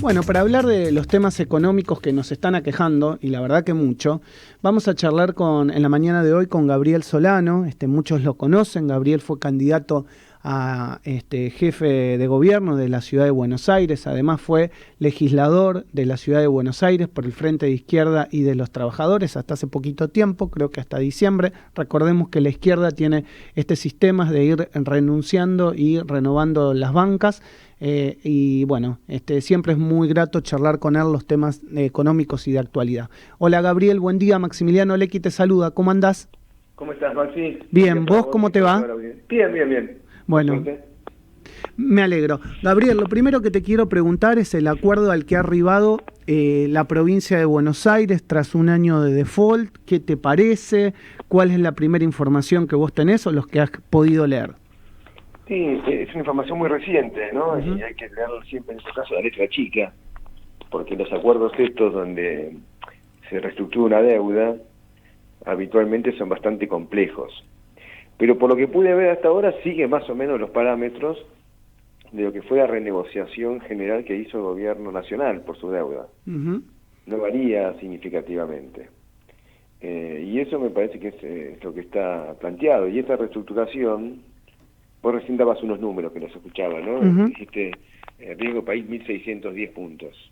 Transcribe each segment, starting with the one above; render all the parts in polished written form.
Bueno, para hablar de los temas económicos que nos están aquejando, y la verdad que mucho, vamos a charlar en la mañana de hoy con Gabriel Solano. Muchos lo conocen. Gabriel fue candidato a jefe de gobierno de la ciudad de Buenos Aires. Además fue legislador de la ciudad de Buenos Aires por el Frente de Izquierda y de los Trabajadores hasta hace poquito tiempo, creo que hasta diciembre. Recordemos que la izquierda tiene este sistema de ir renunciando y renovando las bancas. Y bueno, siempre es muy grato charlar con él los temas económicos y de actualidad. Hola Gabriel, buen día. Maximiliano Lecky te saluda. ¿Cómo andás? ¿Cómo estás, Maxi? Bien, ¿vos cómo te va? Bien. Bueno, me alegro. Gabriel, lo primero que te quiero preguntar es el acuerdo al que ha arribado la provincia de Buenos Aires tras un año de default. ¿Qué te parece? ¿Cuál es la primera información que vos tenés o los que has podido leer? Sí, es una información muy reciente, ¿no? Y hay que leerlo siempre, en este caso, la letra chica, porque los acuerdos estos donde se reestructura una deuda habitualmente son bastante complejos. Pero por lo que pude ver hasta ahora, sigue más o menos los parámetros de lo que fue la renegociación general que hizo el gobierno nacional por su deuda. No varía significativamente. Y eso me parece que es lo que está planteado. Y esta reestructuración, vos recién dabas unos números que los escuchaba, ¿no? Dijiste, riesgo país 1.610 puntos.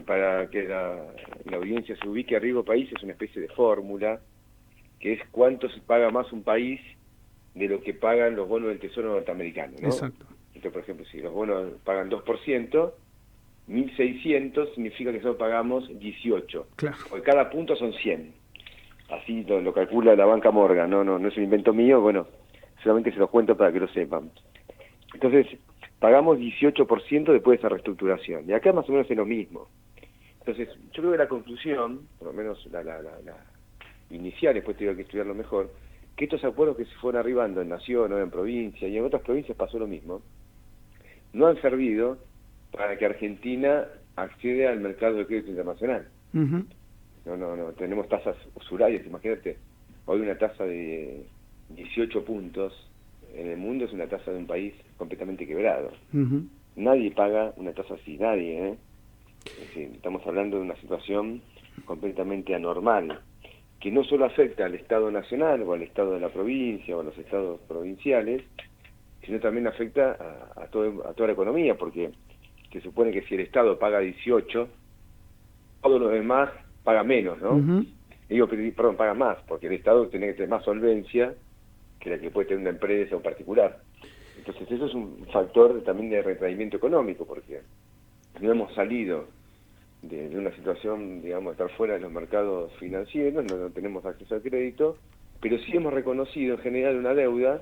Para que la audiencia se ubique, a riesgo país es una especie de fórmula, que es cuánto se paga más un país de lo que pagan los bonos del Tesoro norteamericano, ¿no? Exacto. Entonces, por ejemplo, si los bonos pagan 2%, 1.600 significa que nosotros pagamos 18. Claro. Porque cada punto son 100. Así lo calcula la banca Morgan, no es un invento mío, bueno, solamente se los cuento para que lo sepan. Entonces, pagamos 18% después de esa reestructuración. Y acá más o menos es lo mismo. Entonces, yo creo que la conclusión, por lo menos la inicial, después tuve que estudiarlo mejor, que estos acuerdos que se fueron arribando en Nación o en provincia, y en otras provincias pasó lo mismo, no han servido para que Argentina acceda al mercado de crédito internacional. No, tenemos tasas usurarias, imagínate, hoy una tasa de 18 puntos en el mundo es una tasa de un país completamente quebrado. Nadie paga una tasa así, nadie, Es decir, estamos hablando de una situación completamente anormal, que no solo afecta al Estado nacional o al Estado de la provincia o a los estados provinciales, sino también afecta a toda la economía, porque se supone que si el Estado paga 18, todo lo demás paga menos, ¿no? Paga más, porque el Estado tiene que tener más solvencia que la que puede tener una empresa o particular. Entonces eso es un factor también de retraimiento económico, porque no hemos salido de una situación, digamos, de estar fuera de los mercados financieros, no tenemos acceso al crédito, pero sí hemos reconocido en general una deuda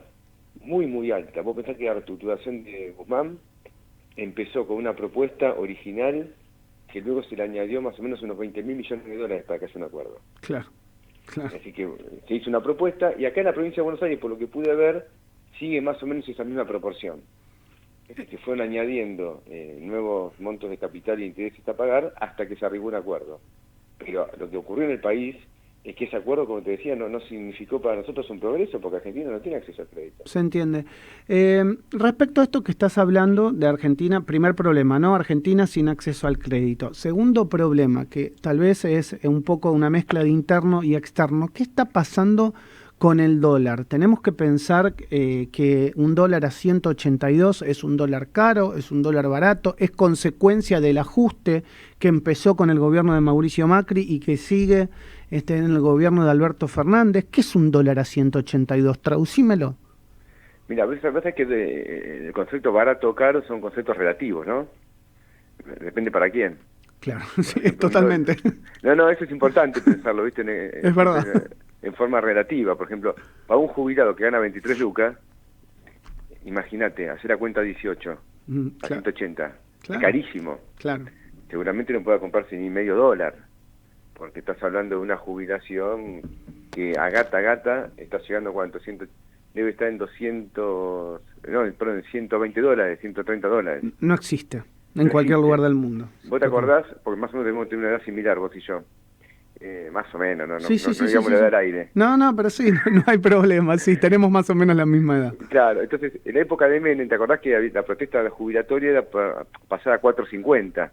muy alta. Vos pensás que la reestructuración de Guzmán empezó con una propuesta original que luego se le añadió más o menos unos 20.000 millones de dólares para que haya un acuerdo. Claro. Así que se hizo una propuesta, y acá en la provincia de Buenos Aires, por lo que pude ver, sigue más o menos esa misma proporción. Que fueron añadiendo nuevos montos de capital e intereses a pagar hasta que se arribó un acuerdo. Pero lo que ocurrió en el país es que ese acuerdo, como te decía, no significó para nosotros un progreso, porque Argentina no tiene acceso al crédito. Se entiende. Respecto a esto que estás hablando de Argentina, primer problema, ¿no? Argentina sin acceso al crédito. Segundo problema, que tal vez es un poco una mezcla de interno y externo. ¿Qué está pasando con el dólar? Tenemos que pensar que un dólar a 182 es un dólar caro, es un dólar barato, es consecuencia del ajuste que empezó con el gobierno de Mauricio Macri y que sigue en el gobierno de Alberto Fernández. ¿Qué es un dólar a 182? Traducímelo. Mira, a veces que el concepto barato o caro son conceptos relativos, ¿no? Depende para quién. Claro, sí, totalmente. No, eso es importante pensarlo, ¿viste? Es verdad. En forma relativa. Por ejemplo, para un jubilado que gana 23 lucas, imagínate, hacer la cuenta 18 a 180. Claro. Carísimo. Claro. Seguramente no pueda comprarse ni medio dólar, porque estás hablando de una jubilación que a gata está llegando a cuánto, debe estar en 120 dólares, 130 dólares. No existe en cualquier lugar del mundo. ¿Vos te acordás? Porque más o menos debemos tener una edad similar, vos y yo. Más o menos, no Sí, sí, sí, digamos sí, la sí. edad al aire. No, pero sí, no hay problema, sí, tenemos más o menos la misma edad. Claro, entonces, en la época de Menem, ¿te acordás que la protesta jubilatoria era pasar a 4.50?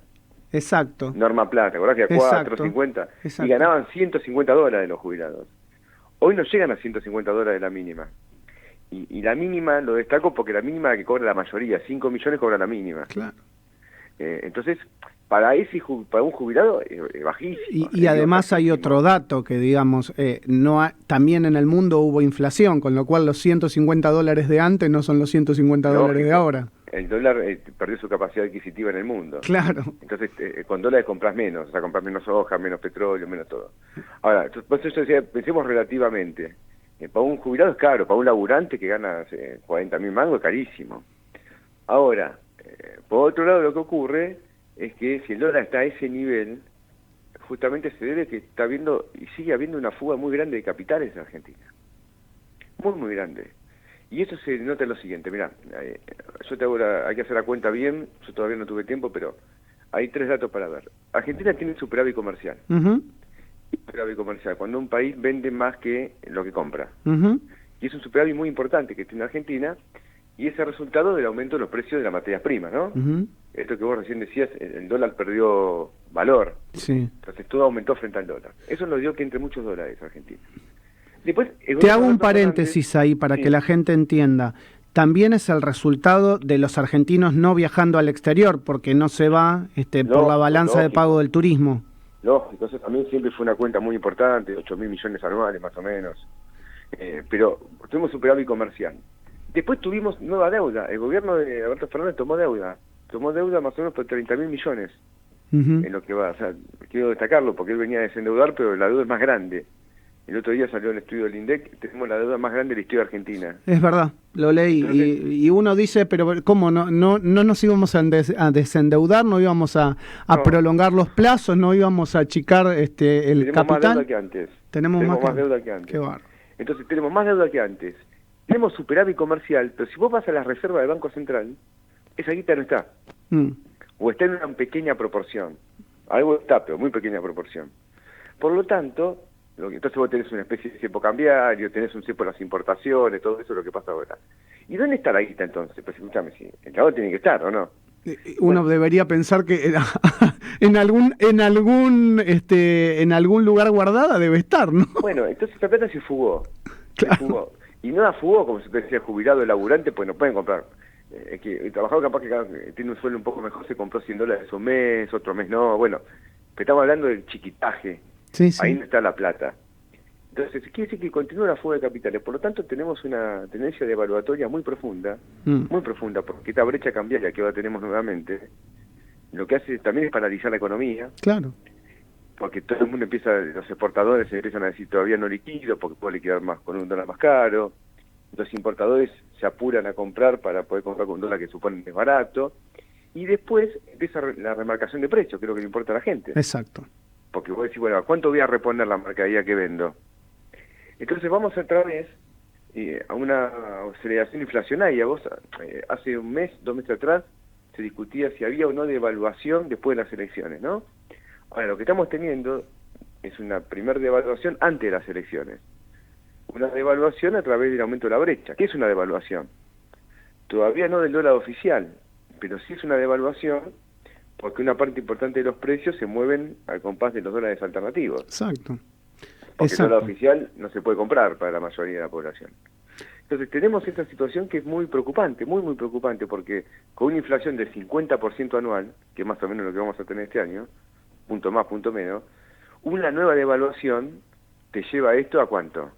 Exacto, Norma Plata, ¿te acordás que era exacto, 4.50? Y exacto. ganaban $150 los jubilados. Hoy no llegan a $150 la mínima. Y la mínima lo destaco porque la mínima que cobra la mayoría, 5 millones cobra la mínima. Claro. Entonces, para para un jubilado es bajísimo. Y además hay otro dato que, digamos, también en el mundo hubo inflación, con lo cual los $150 de antes no son los $150 de ahora. El dólar perdió su capacidad adquisitiva en el mundo. Claro. Entonces, con dólares compras menos, o sea, compras menos soja, menos petróleo, menos todo. Ahora, por eso yo decía, pensemos relativamente. Para un jubilado es caro, para un laburante que gana 40.000 mangos es carísimo. Ahora, por otro lado, lo que ocurre es que si el dólar está a ese nivel, justamente se debe que está habiendo y sigue habiendo una fuga muy grande de capitales en Argentina. Muy, muy grande. Y eso se nota en lo siguiente, mirá, hay que hacer la cuenta bien, yo todavía no tuve tiempo, pero hay 3 datos para ver. Argentina tiene superávit comercial. Superávit comercial, cuando un país vende más que lo que compra. Y es un superávit muy importante que tiene Argentina, y es el resultado del aumento de los precios de las materias primas, ¿no? Esto que vos recién decías, el dólar perdió valor. Sí. Entonces todo aumentó frente al dólar. Eso nos dio que entre muchos dólares Argentina. Después, te hago un paréntesis ahí para que la gente entienda. También es el resultado de los argentinos no viajando al exterior, porque no se va por la balanza de pago del turismo. Lógico, eso también siempre fue una cuenta muy importante, 8.000 millones anuales más o menos. Pero tuvimos superávit comercial. Después tuvimos nueva deuda. El gobierno de Alberto Fernández tomó deuda más o menos por 30.000 millones en lo que va. O sea, quiero destacarlo porque él venía a desendeudar, pero la deuda es más grande. El otro día salió el estudio del INDEC, tenemos la deuda más grande de la historia argentina. Es verdad, lo leí. Entonces, y uno dice, pero ¿cómo? ¿No nos íbamos a desendeudar? ¿No íbamos a prolongar los plazos? ¿No íbamos a achicar el tenemos capital? Más deuda que antes. Tenemos más deuda que antes. Qué barro. Entonces tenemos más deuda que antes. Tenemos superávit comercial, pero si vos vas a la reserva del Banco Central, esa guita no está. O está en una pequeña proporción. Algo está, pero muy pequeña proporción. Por lo tanto, entonces vos tenés una especie de cepo cambiario, tenés un cepo en las importaciones, todo eso es lo que pasa ahora. ¿Y dónde está la guita entonces? Pues escúchame, si el lado tiene que estar, ¿o no? Uno debería pensar que en algún lugar guardada debe estar, ¿no? Bueno, entonces esta plata se fugó. Claro. Se fugó. Y no la fugó, como se te decía, jubilado, el laburante, pues no pueden comprar. Que el trabajador capaz que tiene un sueldo un poco mejor, se compró $100 un mes, otro mes no, bueno. Pero estamos hablando del chiquitaje. Sí. Ahí no está la plata. Entonces, quiere decir que continúa la fuga de capitales. Por lo tanto, tenemos una tendencia devaluatoria muy profunda, porque esta brecha cambiaria que ahora tenemos nuevamente, lo que hace también es paralizar la economía. Claro. Porque todo el mundo los exportadores empiezan a decir todavía no liquido, porque puedo liquidar más con un dólar más caro. Los importadores se apuran a comprar para poder comprar con un dólar que suponen es barato. Y después empieza la remarcación de precios, que es lo que le importa a la gente. Exacto. Porque vos decís, bueno, ¿cuánto voy a reponer la mercadería que vendo? Entonces vamos otra vez a una aceleración inflacionaria. Vos hace un mes, 2 meses atrás, se discutía si había o no devaluación después de las elecciones, ¿no? Ahora, lo que estamos teniendo es una primer devaluación antes de las elecciones. Una devaluación a través del aumento de la brecha. ¿Qué es una devaluación? Todavía no del dólar oficial, pero sí es una devaluación porque una parte importante de los precios se mueven al compás de los dólares alternativos. Exacto. Porque el dólar oficial no se puede comprar para la mayoría de la población. Entonces tenemos esta situación que es muy preocupante, muy, muy preocupante, porque con una inflación del 50% anual, que es más o menos lo que vamos a tener este año, punto más, punto menos, una nueva devaluación te lleva a esto ¿a cuánto?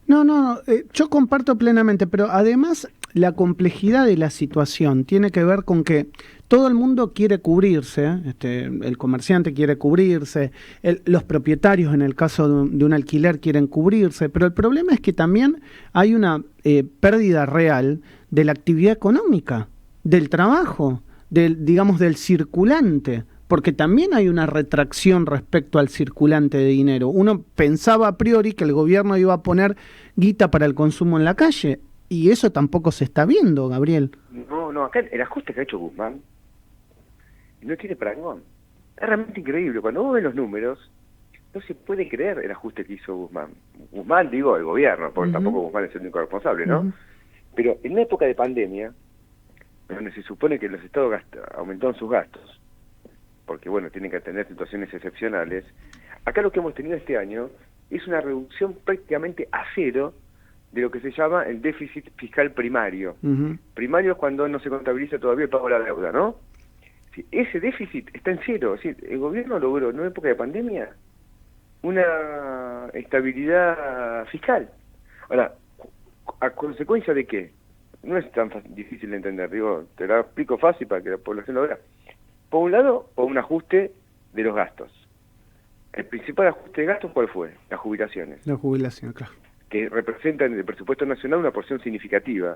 No, yo comparto plenamente, pero además la complejidad de la situación tiene que ver con que todo el mundo quiere cubrirse, el comerciante quiere cubrirse, los propietarios en el caso de un alquiler quieren cubrirse, pero el problema es que también hay una pérdida real de la actividad económica, del trabajo, del circulante, porque también hay una retracción respecto al circulante de dinero. Uno pensaba a priori que el gobierno iba a poner guita para el consumo en la calle, y eso tampoco se está viendo, Gabriel. No, acá el ajuste que ha hecho Guzmán no tiene parangón. Es realmente increíble. Cuando vos ves los números, no se puede creer el ajuste que hizo Guzmán. Guzmán, digo, el gobierno, porque tampoco Guzmán es el único responsable, ¿no? Pero en una época de pandemia, donde se supone que los estados aumentaron sus gastos, porque bueno, tienen que atender situaciones excepcionales, acá lo que hemos tenido este año es una reducción prácticamente a cero de lo que se llama el déficit fiscal primario. Primario es cuando no se contabiliza todavía el pago de la deuda, ¿no? Sí, ese déficit está en cero. Es decir, el gobierno logró en una época de pandemia una estabilidad fiscal. Ahora, ¿a consecuencia de qué? No es tan difícil de entender, digo, te lo explico fácil para que la población lo vea. Por un lado, por un ajuste de los gastos. El principal ajuste de gastos, ¿cuál fue? Las jubilaciones. La jubilación, claro. Que representan en el presupuesto nacional una porción significativa.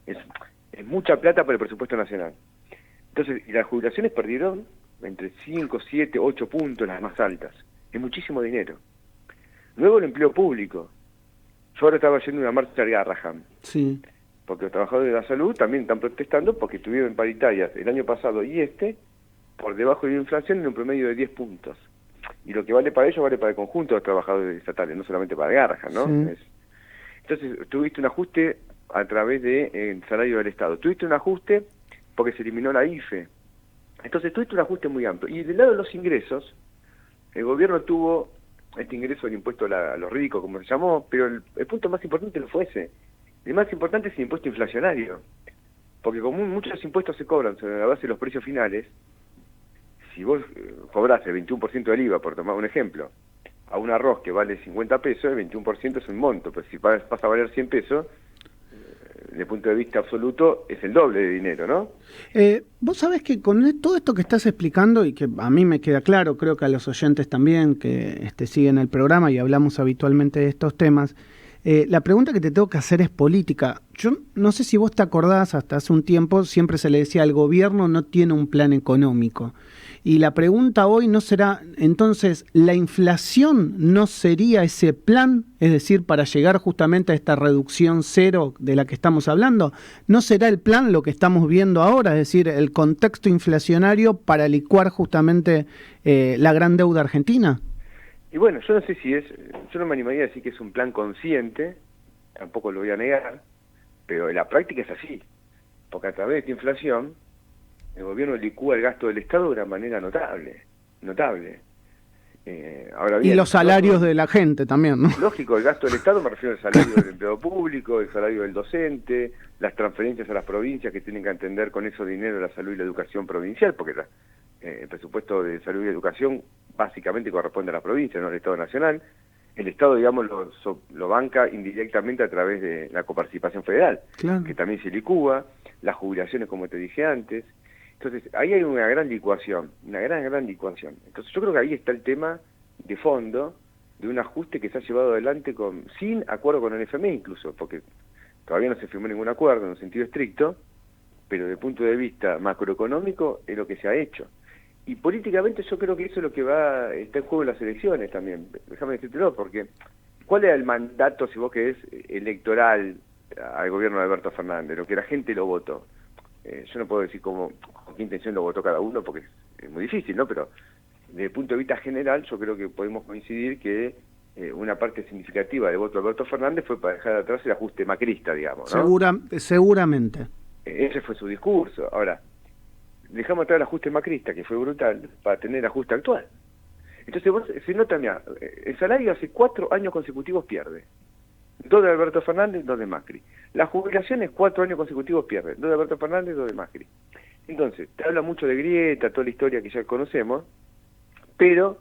Es mucha plata para el presupuesto nacional. Entonces, y las jubilaciones perdieron entre 5, 7, 8 puntos, las más altas. Es muchísimo dinero. Luego el empleo público. Yo ahora estaba yendo una marcha al Garrahan. Sí. Porque los trabajadores de la salud también están protestando porque estuvieron paritarias el año pasado y por debajo de la inflación en un promedio de 10 puntos. Y lo que vale para ellos vale para el conjunto de los trabajadores estatales, no solamente para Garrahan, ¿no? Sí. Entonces, tuviste un ajuste a través del salario del Estado. Tuviste un ajuste porque se eliminó la IFE. Entonces, tuviste un ajuste muy amplio. Y del lado de los ingresos, el gobierno tuvo este ingreso del impuesto a los ricos, como se llamó, pero el punto más importante no fue ese. El más importante es el impuesto inflacionario. Porque como muchos impuestos se cobran sobre la base de los precios finales, si vos cobrás el 21% del IVA, por tomar un ejemplo, a un arroz que vale 50 pesos, el 21% es un monto, pero si pasa a valer 100 pesos, desde el punto de vista absoluto, es el doble de dinero, ¿no? Vos sabés que con todo esto que estás explicando, y que a mí me queda claro, creo que a los oyentes también, que siguen el programa y hablamos habitualmente de estos temas, la pregunta que te tengo que hacer es política. Yo no sé si vos te acordás, hasta hace un tiempo siempre se le decía, el gobierno no tiene un plan económico. Y la pregunta hoy no será, entonces, ¿la inflación no sería ese plan? Es decir, para llegar justamente a esta reducción cero de la que estamos hablando, ¿no será el plan lo que estamos viendo ahora? Es decir, el contexto inflacionario para licuar justamente la gran deuda argentina. Y bueno, yo no sé yo no me animaría a decir que es un plan consciente, tampoco lo voy a negar, pero en la práctica es así, porque a través de esta inflación, el gobierno licúa el gasto del Estado de una manera notable. Ahora bien, y los salarios de la gente también, ¿no? Lógico, el gasto del Estado me refiero al salario del empleado público, el salario del docente, las transferencias a las provincias que tienen que atender con eso dinero la salud y la educación provincial, porque el presupuesto de salud y educación básicamente corresponde a la provincia, no al Estado nacional. El Estado, digamos, lo banca indirectamente a través de la coparticipación federal, claro, que también se licúa, las jubilaciones, como te dije antes. Entonces, ahí hay una gran licuación, una gran licuación. Entonces, yo creo que ahí está el tema de fondo de un ajuste que se ha llevado adelante sin acuerdo con el FMI incluso, porque todavía no se firmó ningún acuerdo en un sentido estricto, pero desde el punto de vista macroeconómico es lo que se ha hecho. Y políticamente yo creo que eso es lo que está en juego en las elecciones también. Déjame decírtelo, porque ¿cuál era el mandato, si vos querés, electoral al gobierno de Alberto Fernández? Lo que la gente lo votó. Yo no puedo decir con qué intención lo votó cada uno, porque es muy difícil, ¿no? Pero desde el punto de vista general, yo creo que podemos coincidir que una parte significativa del voto de Alberto Fernández fue para dejar atrás el ajuste macrista, digamos, ¿no? Seguramente. Ese fue su discurso. Ahora, dejamos atrás el ajuste macrista, que fue brutal, para tener el ajuste actual. Entonces vos, se nota, mira, el salario hace 4 años consecutivos pierde. 2 de Alberto Fernández, 2 de Macri. Las jubilaciones 4 años consecutivos pierden. 2 de Alberto Fernández, 2 de Macri. Entonces, te habla mucho de grieta, toda la historia que ya conocemos, pero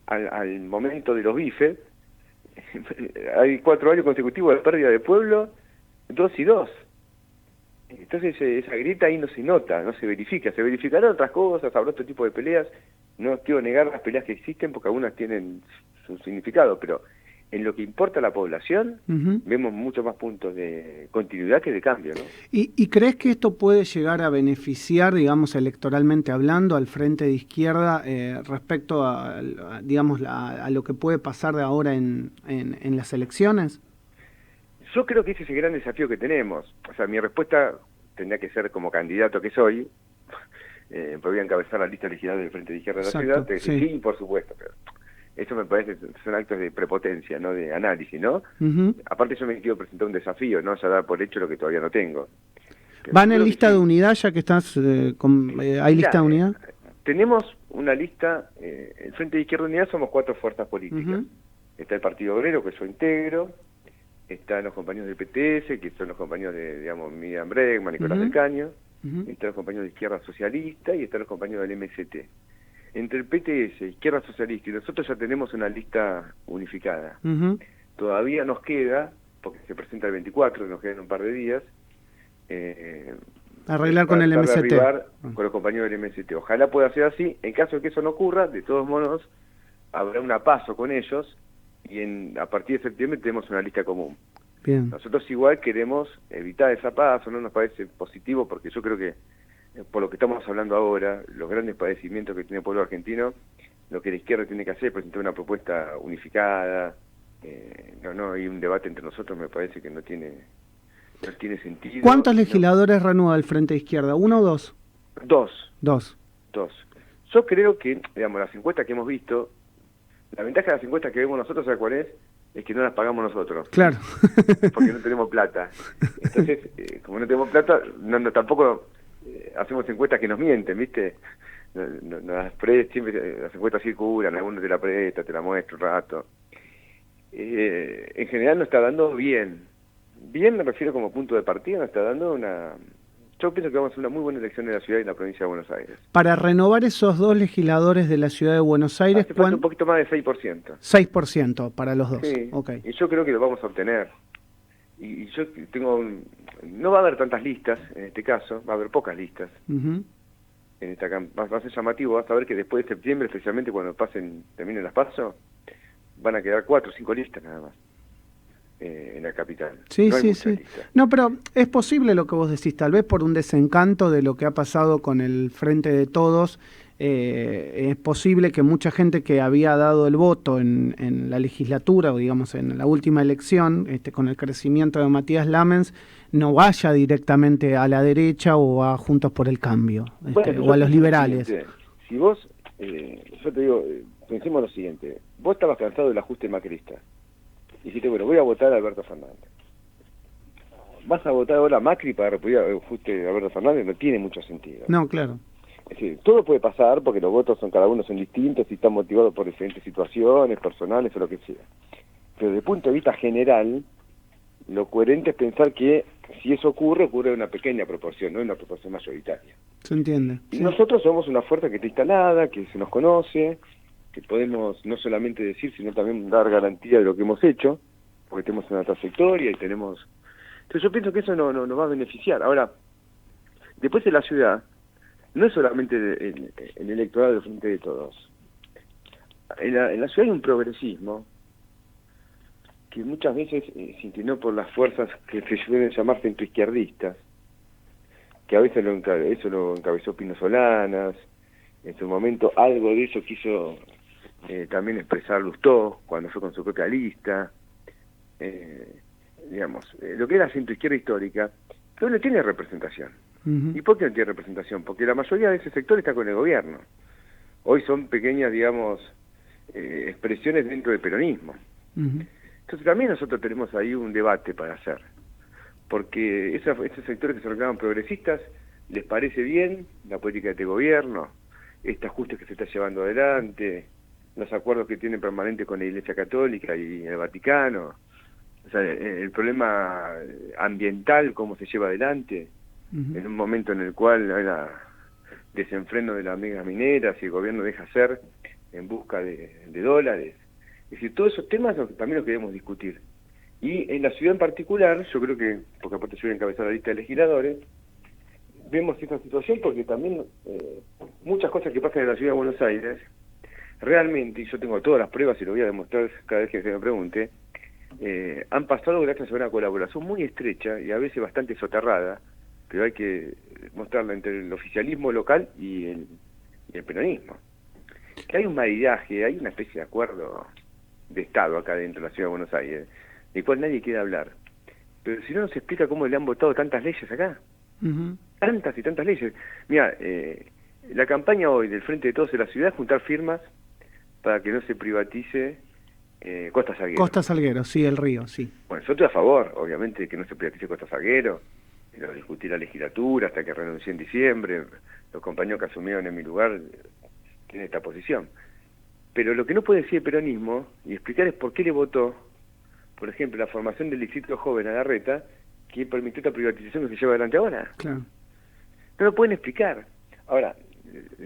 al momento de los bifes, hay 4 años consecutivos de pérdida de pueblo, 2 y 2. Entonces esa grieta ahí no se nota, no se verifica. Se verificarán otras cosas, habrá otro tipo de peleas. No quiero negar las peleas que existen porque algunas tienen su significado, pero en lo que importa a la población, vemos muchos más puntos de continuidad que de cambio, ¿no? ¿Y crees que esto puede llegar a beneficiar, digamos, electoralmente hablando, al frente de izquierda respecto digamos, a lo que puede pasar de ahora en las elecciones? Yo creo que ese es el gran desafío que tenemos. O sea, mi respuesta tendría que ser como candidato que soy, porque voy a encabezar la lista legislativa del Frente de Izquierda de la ciudad, sí, por supuesto, pero Eso me parece, son actos de prepotencia, no de análisis, ¿no? Aparte yo me quiero presentar un desafío, no ya dar por hecho lo que todavía no tengo. Pero ¿van en lista de unidad ya que estás, hay lista de unidad? Tenemos una lista, el Frente de Izquierda Unidad somos 4 fuerzas políticas. Está el Partido Obrero, que yo integro, están los compañeros del PTS, que son los compañeros de, digamos, Miriam Bregman, Nicolás del Caño, están los compañeros de Izquierda Socialista y están los compañeros del MST. Entre el PTS, Izquierda Socialista y nosotros ya tenemos una lista unificada. Todavía nos queda, porque se presenta el 24, nos quedan un par de días, arreglar con el MST. Con los compañeros del MST. Ojalá pueda ser así. En caso de que eso no ocurra, de todos modos, habrá una paso con ellos y a partir de septiembre tenemos una lista común. Bien. Nosotros igual queremos evitar esa paso, no nos parece positivo porque yo creo que, por lo que estamos hablando ahora, los grandes padecimientos que tiene el pueblo argentino, lo que la izquierda tiene que hacer es presentar una propuesta unificada. No hay un debate entre nosotros, me parece que no tiene sentido. ¿Cuántos legisladores renueva el Frente de Izquierda? ¿1 o 2? Dos. Yo creo que, digamos, las encuestas que hemos visto, la ventaja de las encuestas que vemos nosotros, ¿sabes cuál es? Es que no las pagamos nosotros. Claro. Porque no tenemos plata. Entonces, como no tenemos plata, tampoco hacemos encuestas que nos mienten, ¿viste? Siempre las encuestas circulan, algunos te la presta, te la muestro un rato. En general nos está dando bien. Bien me refiero como punto de partida, nos está dando yo pienso que vamos a hacer una muy buena elección en la ciudad y en la provincia de Buenos Aires. Para renovar esos 2 legisladores de la ciudad de Buenos Aires... Hace falta un poquito más de 6%. 6% para los 2. Sí, okay. Y yo creo que lo vamos a obtener. Y yo no va a haber tantas listas, en este caso, va a haber pocas listas. En esta va a ser llamativo, vas a ver que después de septiembre, especialmente cuando terminen las PASO, van a quedar 4 o 5 listas nada más. En la capital. Sí. No, pero es posible lo que vos decís, tal vez por un desencanto de lo que ha pasado con el Frente de Todos, es posible que mucha gente que había dado el voto en la legislatura, o digamos en la última elección, con el crecimiento de Matías Lamens, no vaya directamente a la derecha o a Juntos por el Cambio, o a los liberales. Si vos, yo te digo, pensemos lo siguiente, vos estabas cansado del ajuste macrista. Y dijiste, bueno, voy a votar a Alberto Fernández. ¿Vas a votar ahora a Macri para repudiar el ajuste de Alberto Fernández? No tiene mucho sentido. No, claro. Es decir, todo puede pasar porque los votos cada uno son distintos y están motivados por diferentes situaciones personales o lo que sea. Pero desde el punto de vista general, lo coherente es pensar que si eso ocurre en una pequeña proporción, no en una proporción mayoritaria. Se entiende. Y nosotros somos una fuerza que está instalada, que se nos conoce, que podemos no solamente decir, sino también dar garantía de lo que hemos hecho, porque tenemos una trayectoria y tenemos... Entonces yo pienso que eso nos va a beneficiar. Ahora, después de la ciudad, no es solamente el electorado del Frente de Todos. En la ciudad hay un progresismo que muchas veces se inclinó por las fuerzas que se suelen llamar centroizquierdistas, que a veces eso lo encabezó Pino Solanas, en su momento algo de eso quiso... también expresar Lustó cuando fue con su propia lista, lo que era centroizquierda histórica, pero no tiene representación. ¿Y por qué no tiene representación? Porque la mayoría de ese sector está con el gobierno. Hoy son pequeñas, expresiones dentro del peronismo. Entonces también nosotros tenemos ahí un debate para hacer, porque esos sectores que se reclaman progresistas, ¿les parece bien la política de este gobierno? Este ajuste que se está llevando adelante, los acuerdos que tienen permanentes con la Iglesia Católica y el Vaticano, o sea, el problema ambiental, cómo se lleva adelante, en un momento en el cual hay desenfreno de las megas mineras y el gobierno deja hacer en busca de dólares. Es decir, todos esos temas también los queremos discutir. Y en la ciudad en particular, yo creo que, porque aparte yo voy a encabezar la lista de legisladores, vemos esta situación porque también muchas cosas que pasan en la ciudad de Buenos Aires, realmente, y yo tengo todas las pruebas y lo voy a demostrar cada vez que se me pregunte, han pasado gracias a una colaboración muy estrecha y a veces bastante soterrada, pero hay que mostrarla entre el oficialismo local y el peronismo. Que hay un maridaje, hay una especie de acuerdo de Estado acá dentro de la ciudad de Buenos Aires, del cual nadie quiere hablar. Pero si no nos explica cómo le han votado tantas leyes acá. Tantas y tantas leyes. Mira, la campaña hoy del Frente de Todos en la ciudad es juntar firmas para que no se privatice Costa Salguero. Costa Salguero, sí, el río, sí. Bueno, yo estoy a favor, obviamente, de que no se privatice Costa Salguero, lo discutí la legislatura hasta que renuncié en diciembre, los compañeros que asumieron en mi lugar tienen esta posición. Pero lo que no puede decir el peronismo, y explicar es por qué le votó, por ejemplo, la formación del distrito joven a Larreta, que permitió esta privatización que se lleva adelante ahora. Claro. No lo pueden explicar. Ahora,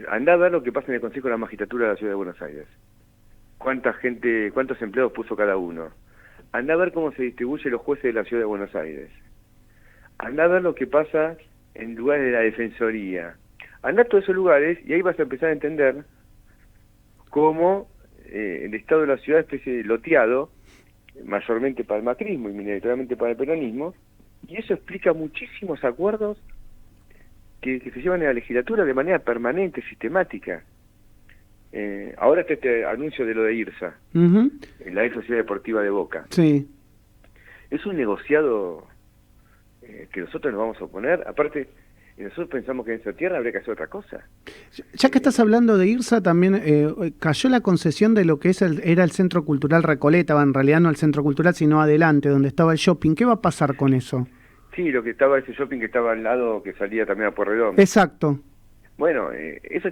andá a ver lo que pasa en el Consejo de la Magistratura de la Ciudad de Buenos Aires. Cuántos empleados puso cada uno. Andá a ver cómo se distribuyen los jueces de la Ciudad de Buenos Aires. Andá a ver lo que pasa en lugares de la Defensoría. Andá a todos esos lugares y ahí vas a empezar a entender cómo el Estado de la ciudad es especie de loteado, mayormente para el macrismo y minoritariamente para el peronismo, y eso explica muchísimos acuerdos que se llevan en la legislatura de manera permanente, sistemática. Ahora está este anuncio de lo de IRSA, en la ex Sociedad Deportiva de Boca. Sí. Es un negociado que nosotros nos vamos a oponer. Aparte, nosotros pensamos que en esa tierra habría que hacer otra cosa. Ya que estás hablando de IRSA, también cayó la concesión de lo que era el Centro Cultural Recoleta, en realidad no el Centro Cultural, sino adelante, donde estaba el shopping. ¿Qué va a pasar con eso? Sí, lo que estaba, ese shopping que estaba al lado, que salía también a Pueyrredón. Exacto. Bueno, eso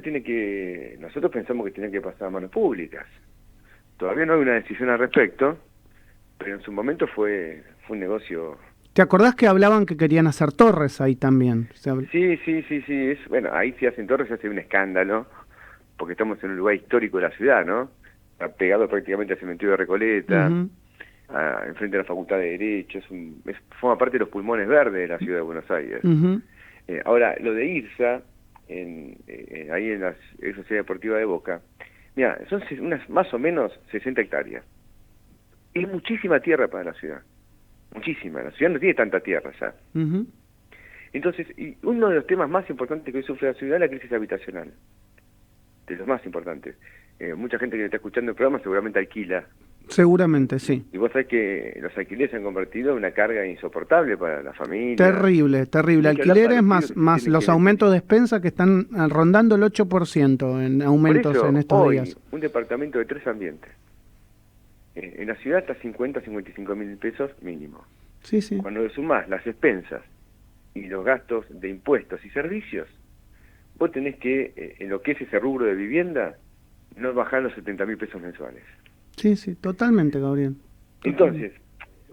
nosotros pensamos que tiene que pasar a manos públicas. Todavía no hay una decisión al respecto, pero en su momento fue un negocio. ¿Te acordás que hablaban que querían hacer torres ahí también? Sí. Bueno, ahí si hacen torres se hace un escándalo, porque estamos en un lugar histórico de la ciudad, ¿no? Está pegado prácticamente al cementerio de Recoleta, enfrente de la Facultad de Derecho, forma parte de los pulmones verdes de la ciudad de Buenos Aires. Ahora, lo de IRSA, ahí en la Sociedad Deportiva de Boca, mira, son más o menos 60 hectáreas. Es muchísima tierra para la ciudad. Muchísima. La ciudad no tiene tanta tierra ya. Entonces, y uno de los temas más importantes que hoy sufre la ciudad es la crisis habitacional. De los más importantes. Mucha gente que está escuchando el programa seguramente alquila. Seguramente, sí. Y vos sabés que los alquileres se han convertido en una carga insoportable para la familia. Terrible, terrible. Alquileres más los aumentos de despensa que están rondando el 8% en aumentos en estos hoy, días. Un departamento de 3 ambientes. En la ciudad está 55.000 pesos mínimo. Sí, sí. Cuando le sumás las expensas y los gastos de impuestos y servicios, vos tenés que, en lo que es ese rubro de vivienda, no bajar los 70.000 pesos mensuales. Sí, sí, totalmente, Gabriel. Entonces,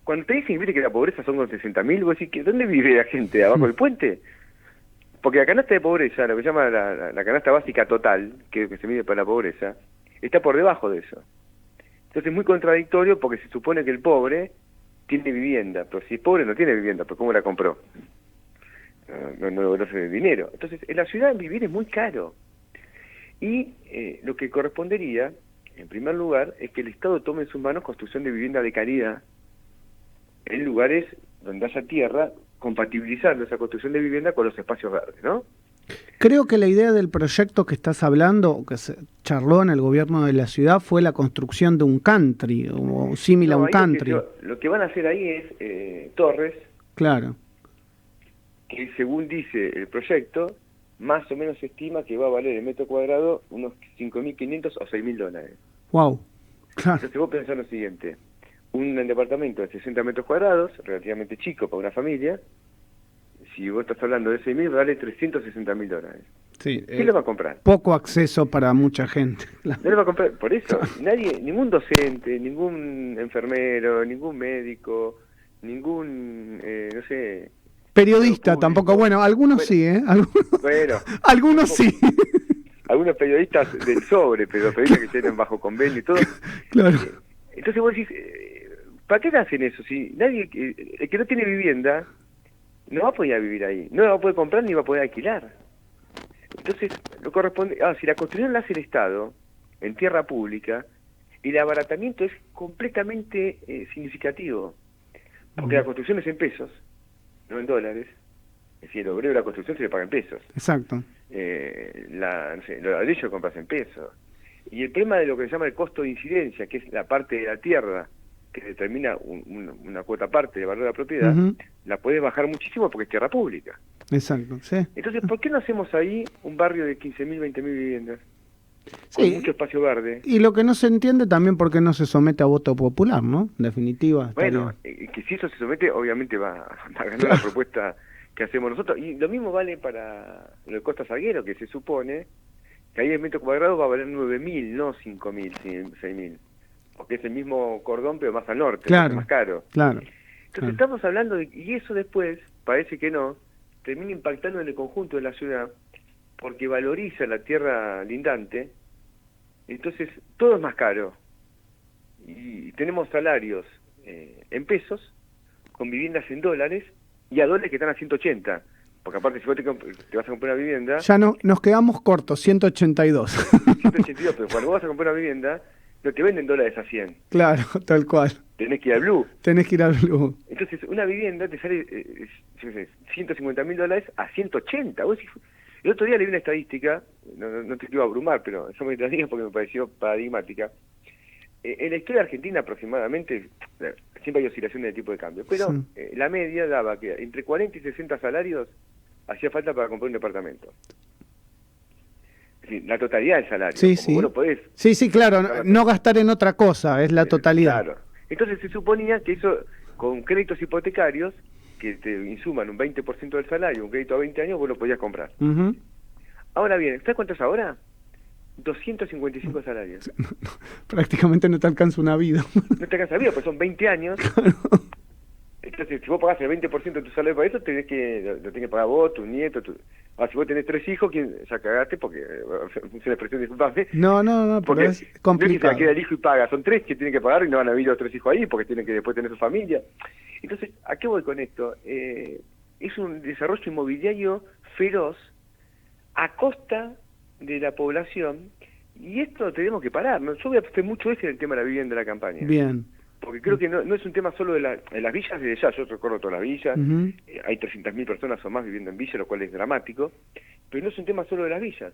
cuando te dicen que la pobreza son con 60.000, vos decís, ¿dónde vive la gente? ¿Abajo del puente? Porque la canasta de pobreza, lo que se llama la canasta básica total, que se mide para la pobreza, está por debajo de eso. Entonces es muy contradictorio porque se supone que el pobre tiene vivienda, pero si es pobre no tiene vivienda, pues ¿cómo la compró? No hace dinero. Entonces en la ciudad vivir es muy caro. Y lo que correspondería, en primer lugar, es que el Estado tome en sus manos construcción de vivienda de calidad en lugares donde haya tierra, compatibilizando esa construcción de vivienda con los espacios verdes, ¿no? Creo que la idea del proyecto que estás hablando, o que se charló en el gobierno de la ciudad, fue la construcción de un country, o similar a un country. Lo que van a hacer ahí es torres, claro, que según dice el proyecto, más o menos se estima que va a valer el metro cuadrado unos 5.500 o 6.000 dólares. Wow, claro. Entonces vos pensás lo siguiente, un departamento de 60 metros cuadrados, relativamente chico para una familia, si vos estás hablando de 6.000, vale 360.000 dólares. Sí, ¿Quién lo va a comprar? Poco acceso para mucha gente. No lo va a comprar, por eso, ningún docente, ningún enfermero, ningún médico, ningún, no sé... Periodista tampoco, bueno, algunos sí, ¿eh? Algunos sí. Algunos periodistas del sobre, pero periodistas que tienen bajo convenio y todo. Claro. Entonces vos decís, ¿para qué hacen eso? Si el que no tiene vivienda no va a poder vivir ahí, no la va a poder comprar ni va a poder alquilar. Entonces, lo corresponde, si la construcción la hace el Estado en tierra pública, el abaratamiento es completamente significativo, porque la construcción es en pesos, no en dólares. Es decir, el obrero de la construcción se le paga en pesos. Exacto. Los ladrillos compras en pesos. Y el problema de lo que se llama el costo de incidencia, que es la parte de la tierra que determina una cuota parte de valor de la propiedad, la puedes bajar muchísimo porque es tierra pública. Exacto, sí. Entonces, ¿por qué no hacemos ahí un barrio de 15.000, 20.000 viviendas? con Sí, mucho espacio verde. y lo que no se entiende también por qué no se somete a voto popular, ¿no? En definitiva. Bueno, que si eso se somete, obviamente va a ganar la propuesta que hacemos nosotros. Y lo mismo vale para lo de Costa Salguero, que se supone que ahí el metro cuadrado va a valer 9.000, no 5.000, 6.000. Porque es el mismo cordón, pero más al norte, Claro, más caro. claro. Entonces Claro. estamos hablando de, y eso después, parece que no, termina impactando en el conjunto de la ciudad, porque valoriza la tierra lindante, entonces todo es más caro. Y tenemos salarios en pesos, con viviendas en dólares, y a dólares que están a 180. Porque aparte, si vos te vas a comprar una vivienda, Ya no, nos quedamos cortos, 182. 182, pero cuando vos vas a comprar una vivienda, no te venden dólares a 100. Claro, tal cual. Tenés que ir al Blue. Tenés que ir al Blue. Entonces, una vivienda te sale $150.000 a 180. Vos decís, el otro día leí una estadística, no te quiero abrumar, pero eso me la digo porque me pareció paradigmática. En la historia argentina aproximadamente, siempre hay oscilaciones de tipo de cambio, pero Sí. la media daba que entre 40 y 60 salarios hacía falta para comprar un departamento. Es decir, la totalidad del salario. Sí, Como sí. vos no podés. Sí, claro, no gastar en otra cosa, es la totalidad. Claro. Entonces se suponía que eso, con créditos hipotecarios, que te insuman un 20% del salario, un crédito a 20 años, vos lo podías comprar. Ujú. Ahora bien, ¿sabes cuánto es ahora? 255 salarios. Prácticamente no te alcanza una vida. No te alcanza la vida, pues son 20 años. Entonces, si vos pagás el 20% de tu salario para eso, lo tenés que pagar vos, tu nieto, Ahora, si vos tenés 3 hijos, ya cagaste, porque, es una expresión, disculpame. No, pero Porque es complicado. no es que se la queda el hijo y paga, son 3 que tienen que pagar y no van a vivir los 3 hijos ahí, porque tienen que después tener su familia. Entonces, ¿a qué voy con esto? Es un desarrollo inmobiliario feroz a costa de la población, y esto lo tenemos que parar, ¿no? Yo voy a hacer mucho ese en el tema de la vivienda de la campaña. Bien. Porque creo que no es un tema solo de las villas, desde ya, yo recorro todas las villas, Ujú. hay 300.000 personas o más viviendo en villas, lo cual es dramático, pero no es un tema solo de las villas,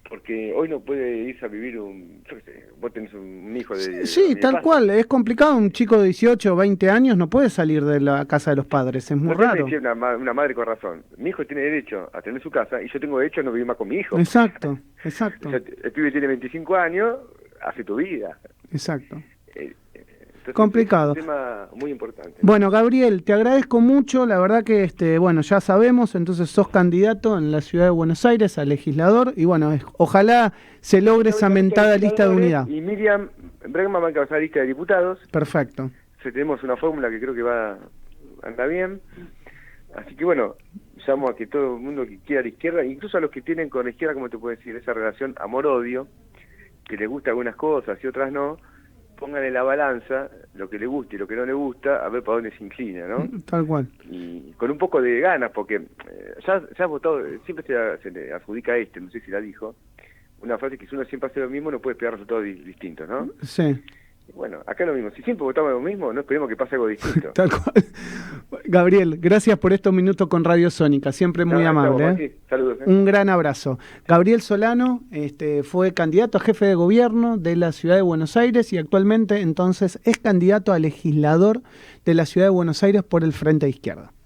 porque hoy no puede irse a vivir yo qué sé, vos tenés un hijo de... Sí, de tal paz. cual, es complicado, un chico de 18 o 20 años no puede salir de la casa de los padres, es muy No te raro. decía una madre con razón, mi hijo tiene derecho a tener su casa y yo tengo derecho a no vivir más con mi hijo. Exacto, O exacto, sea, el pibe tiene 25 años, hace tu vida. exacto. Entonces, Complicado. es un tema muy importante. Bueno, Gabriel, te agradezco mucho, la verdad que bueno, ya sabemos, entonces sos candidato en la ciudad de Buenos Aires a legislador y bueno, ojalá se logre esa mentada lista de unidad. Y Miriam Bregman va a encabezar la lista de diputados. Perfecto. Tenemos una fórmula que creo que anda bien. Así que bueno, llamo a que todo el mundo que quiera a la izquierda, incluso a los que tienen con la izquierda, como te puedo decir, esa relación amor-odio, que les gusta algunas cosas y otras no, pongan en la balanza lo que le gusta y lo que no le gusta, a ver para dónde se inclina, ¿no? Tal cual. Y con un poco de ganas, porque ya has votado, siempre se le adjudica no sé si la dijo, una frase que si uno siempre hace lo mismo no puede esperar resultados distintos, ¿no? Sí. Bueno, acá es lo mismo, si siempre votamos lo mismo, no esperemos que pase algo distinto. Tal cual. Gabriel, gracias por estos minutos con Radio Sónica, siempre muy amable. Sí, saludos. Un gran abrazo. Gabriel Solano fue candidato a jefe de gobierno de la ciudad de Buenos Aires y actualmente entonces es candidato a legislador de la ciudad de Buenos Aires por el Frente de Izquierda.